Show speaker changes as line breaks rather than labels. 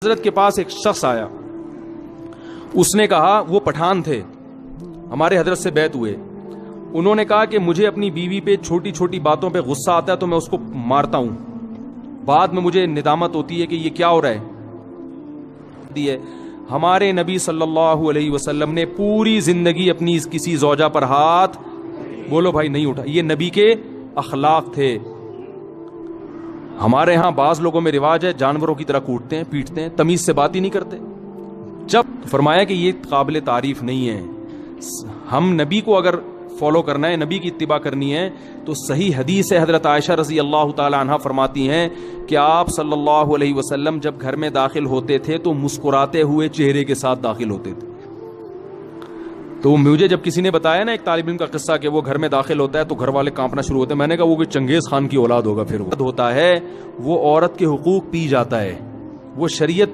حضرت کے پاس ایک شخص آیا, اس نے کہا, وہ پٹھان تھے, ہمارے حضرت سے بیعت ہوئے. انہوں نے کہا کہ مجھے اپنی بیوی پہ چھوٹی چھوٹی باتوں پہ غصہ آتا ہے تو میں اس کو مارتا ہوں, بعد میں مجھے ندامت ہوتی ہے کہ یہ کیا ہو رہا ہے. ہمارے نبی صلی اللہ علیہ وسلم نے پوری زندگی اپنی کسی زوجہ پر ہاتھ, بولو بھائی, نہیں اٹھا. یہ نبی کے اخلاق تھے. ہمارے ہاں بعض لوگوں میں رواج ہے جانوروں کی طرح کوٹتے ہیں, پیٹتے ہیں, تمیز سے بات ہی نہیں کرتے. جب فرمایا کہ یہ قابل تعریف نہیں ہے, ہم نبی کو اگر فالو کرنا ہے, نبی کی اتباع کرنی ہے, تو صحیح حدیث ہے, حضرت عائشہ رضی اللہ تعالی عنہا فرماتی ہیں کہ آپ صلی اللہ علیہ وسلم جب گھر میں داخل ہوتے تھے تو مسکراتے ہوئے چہرے کے ساتھ داخل ہوتے تھے. تو مجھے جب کسی نے بتایا نا ایک طالب علم کا قصہ کہ وہ گھر میں داخل ہوتا ہے تو گھر والے کانپنا شروع ہوتے ہیں, میں نے کہا وہ کوئی چنگیز خان کی اولاد ہوگا. پھر وہ ہوتا ہے, وہ عورت کے حقوق پی جاتا ہے, وہ شریعت